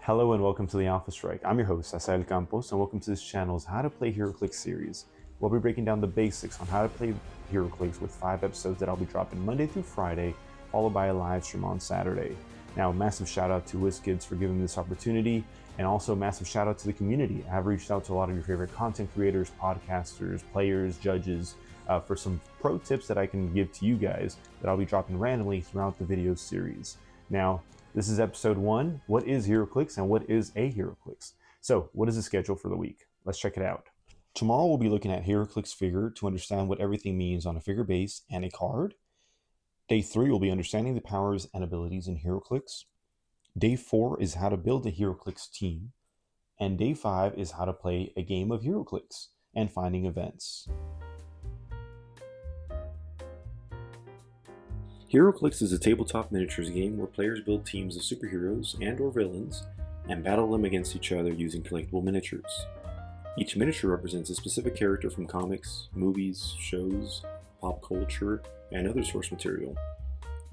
Hello and welcome to the Alpha Strike. I'm your host, Asael Campos, and welcome to this channel's How to Play Heroclix series. We'll be breaking down the basics on how to play Heroclix with 5 episodes that I'll be dropping Monday through Friday, followed by a live stream on Saturday. Now, massive shout out to WizKids for giving me this opportunity, and also massive shout out to the community. I've reached out to a lot of your favorite content creators, podcasters, players, judges, for some pro tips that I can give to you guys that I'll be dropping randomly throughout the video series. Now, this is episode 1. What is Heroclix and what is a Heroclix? So, what is the schedule for the week? Let's check it out. Tomorrow we'll be looking at Heroclix figure to understand what everything means on a figure base and a card. Day 3 will be understanding the powers and abilities in Heroclix. Day 4 is how to build a Heroclix team. And Day 5 is how to play a game of Heroclix and finding events. Heroclix is a tabletop miniatures game where players build teams of superheroes and or villains and battle them against each other using collectible miniatures. Each miniature represents a specific character from comics, movies, shows, pop culture, and other source material.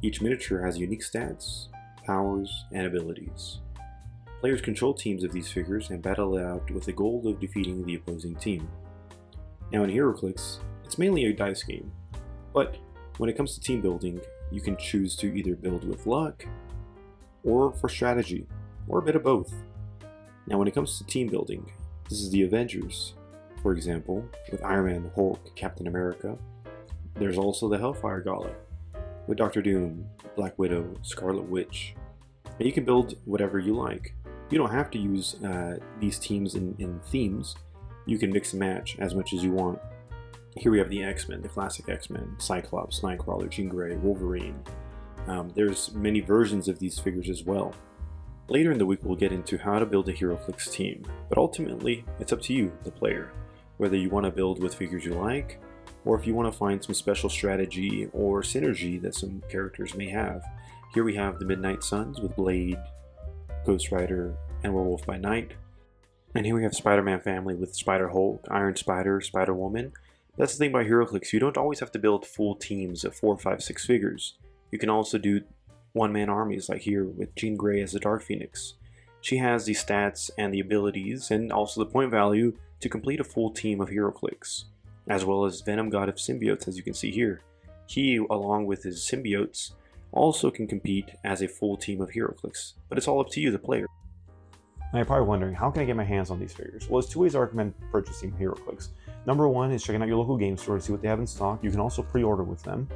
Each miniature has unique stats, powers, and abilities. Players control teams of these figures and battle it out with the goal of defeating the opposing team. Now in Heroclix, it's mainly a dice game, but when it comes to team building, you can choose to either build with luck, or for strategy, or a bit of both. Now when it comes to team building, this is the Avengers, for example, with Iron Man, Hulk, Captain America. There's also the Hellfire Gala, with Doctor Doom, Black Widow, Scarlet Witch. And you can build whatever you like. You don't have to use these teams in themes. You can mix and match as much as you want. Here we have the X-Men, the classic X-Men, Cyclops, Nightcrawler, Jean Grey, Wolverine. There's many versions of these figures as well. Later in the week we'll get into how to build a Heroclix team, but ultimately it's up to you, the player, whether you want to build with figures you like, or if you want to find some special strategy or synergy that some characters may have. Here we have the Midnight Suns with Blade, Ghost Rider, and Werewolf by Night. And here we have Spider-Man family with Spider-Hulk, Iron Spider, Spider-Woman. That's the thing about Heroclix, you don't always have to build full teams of 4, 5, 6 figures. You can also do one-man armies like here with Jean Grey as the Dark Phoenix. She has the stats and the abilities and also the point value to complete a full team of Heroclix, as well as Venom God of Symbiotes as you can see here. He, along with his symbiotes, also can compete as a full team of Heroclix, but it's all up to you, the player. Now you're probably wondering, how can I get my hands on these figures? Well, there's 2 ways I recommend purchasing Heroclix. Number 1 is checking out your local game store to see what they have in stock. You can also pre-order with them.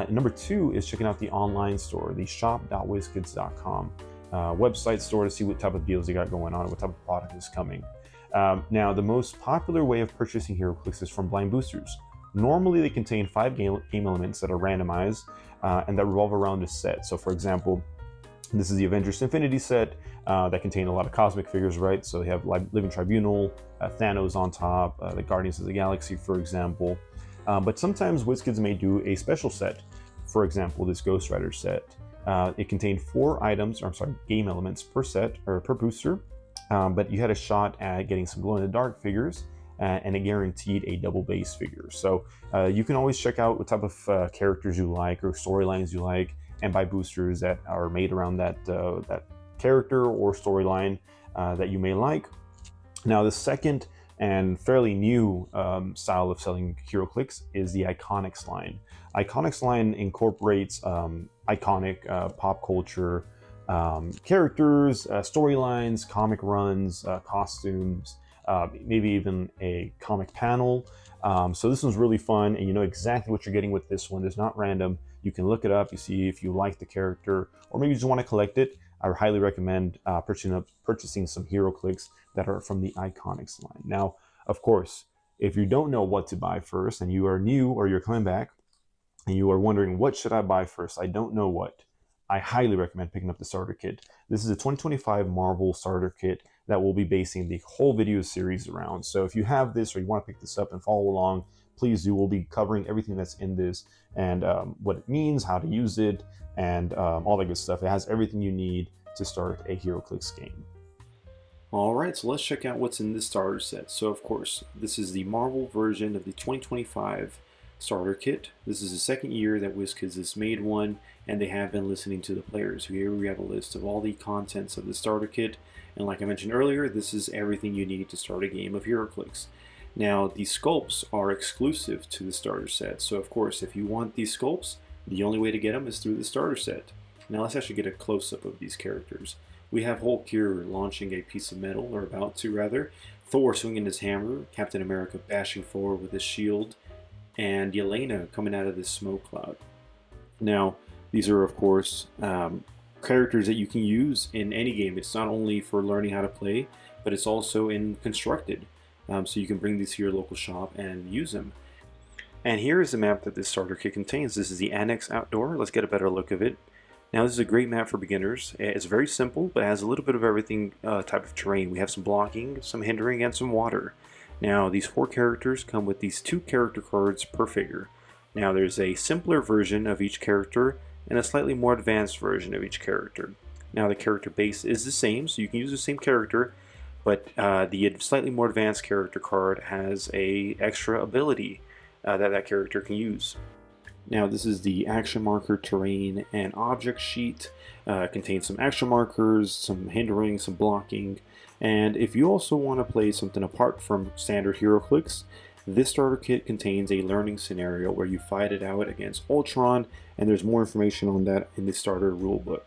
Number 2 is checking out the online store, the shop.wizkids.com website store to see what type of deals they got going on and what type of product is coming. Now, the most popular way of purchasing Heroclix is from blind boosters. Normally, they contain 5 game elements that are randomized and that revolve around a set. So, for example, this is the Avengers Infinity set that contain a lot of cosmic figures, right? So they have Living Tribunal, Thanos on top, the Guardians of the Galaxy, for example. But sometimes WizKids may do a special set. For example, this Ghost Rider set. It contained 4 items, or I'm sorry, game elements per set, or per booster. But you had a shot at getting some glow-in-the-dark figures, and it guaranteed a double base figure. So you can always check out what type of characters you like or storylines you like, and buy boosters that are made around that character or storyline that you may like. Now, the second and fairly new style of selling Heroclix is the Iconics line. Iconics line incorporates iconic pop culture characters, storylines, comic runs, costumes, maybe even a comic panel. So this one's really fun, and you know exactly what you're getting with this one. It's not random. You can look it up, you see if you like the character, or maybe you just want to collect it. I highly recommend purchasing some Heroclix that are from the Iconics line. Now, of course, if you don't know what to buy first, and you are new or you're coming back, and you are wondering, what should I buy first? I don't know what. I highly recommend picking up the starter kit. This is a 2025 Marvel starter kit that we'll be basing the whole video series around. So if you have this or you want to pick this up and follow along, please do. We'll be covering everything that's in this and what it means, how to use it, and all that good stuff. It has everything you need to start a Heroclix game. Alright, so let's check out what's in this starter set. So of course, this is the Marvel version of the 2025 starter kit. This is the second year that WizKids has made one, and they have been listening to the players. Here we have a list of all the contents of the starter kit, and like I mentioned earlier, this is everything you need to start a game of HeroClix. Now, the sculpts are exclusive to the starter set, so of course, if you want these sculpts, the only way to get them is through the starter set. Now let's actually get a close-up of these characters. We have Hulk here launching a piece of metal, or about to rather, Thor swinging his hammer, Captain America bashing forward with his shield, and Yelena coming out of this smoke cloud. Now, these are of course characters that you can use in any game. It's not only for learning how to play, but it's also in Constructed. So you can bring these to your local shop and use them. And here is the map that this starter kit contains. This is the Annex Outdoor. Let's get a better look of it. Now this is a great map for beginners. It's very simple, but has a little bit of everything type of terrain. We have some blocking, some hindering, and some water. Now these 4 characters come with these 2 character cards per figure. Now there's a simpler version of each character and a slightly more advanced version of each character. Now the character base is the same, so you can use the same character, but the slightly more advanced character card has a extra ability that character can use. Now this is the action marker, terrain, and object sheet. Contains some action markers, some hindering, some blocking, and if you also want to play something apart from standard HeroClix, this starter kit contains a learning scenario where you fight it out against Ultron, and there's more information on that in the starter rulebook.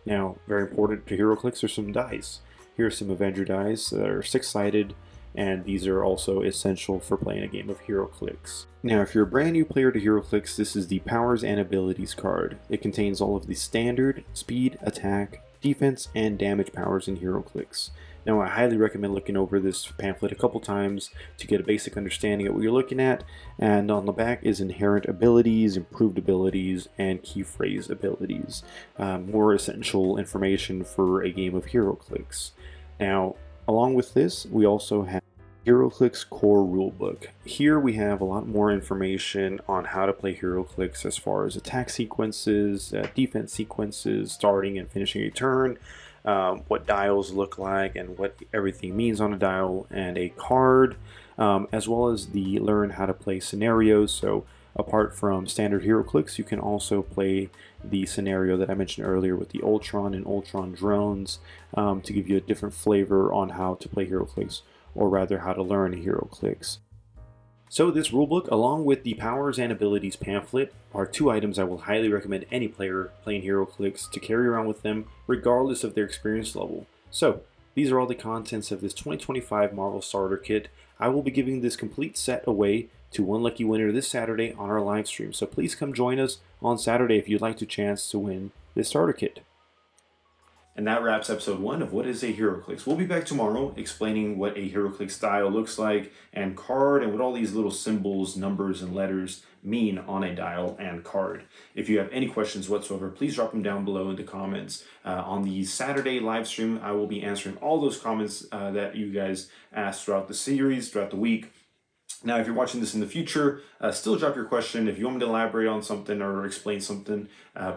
Now, very important to HeroClix are some dice. Here are some Avenger dice that are 6-sided, and these are also essential for playing a game of HeroClix. Now, if you're a brand new player to HeroClix, this is the Powers and Abilities card. It contains all of the standard, speed, attack, defense, and damage powers in HeroClix. Now, I highly recommend looking over this pamphlet a couple times to get a basic understanding of what you're looking at. And on the back is inherent abilities, improved abilities, and key phrase abilities. More essential information for a game of HeroClix. Now, along with this, we also have HeroClix Core Rulebook. Here we have a lot more information on how to play HeroClix as far as attack sequences, defense sequences, starting and finishing a turn, what dials look like and what everything means on a dial, and a card, as well as the learn how to play scenarios. So apart from standard HeroClix, you can also play the scenario that I mentioned earlier with the Ultron and Ultron drones to give you a different flavor on how to play HeroClix, or rather how to learn HeroClix. So this rulebook, along with the Powers and Abilities pamphlet, are 2 items I will highly recommend any player playing HeroClix to carry around with them, regardless of their experience level. So, these are all the contents of this 2025 Marvel Starter Kit. I will be giving this complete set away to one lucky winner this Saturday on our live stream, so please come join us on Saturday if you'd like to chance to win this starter kit. And that wraps episode 1 of What is a HeroClix. We'll be back tomorrow explaining what a HeroClix style looks like and card, and what all these little symbols, numbers, and letters mean on a dial and card. If you have any questions whatsoever, please drop them down below in the comments. On the Saturday live stream, I will be answering all those comments that you guys asked throughout the series, throughout the week. Now, if you're watching this in the future, still drop your question. If you want me to elaborate on something or explain something,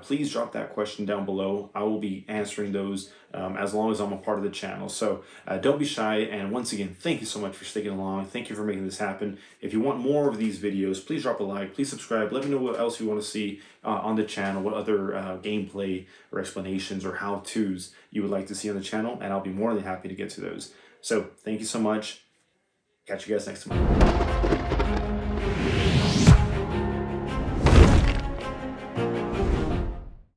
please drop that question down below. I will be answering those as long as I'm a part of the channel. So don't be shy. And once again, thank you so much for sticking along. Thank you for making this happen. If you want more of these videos, please drop a like, please subscribe. Let me know what else you want to see on the channel, what other gameplay or explanations or how-tos you would like to see on the channel, and I'll be more than happy to get to those. So thank you so much. Catch you guys next time.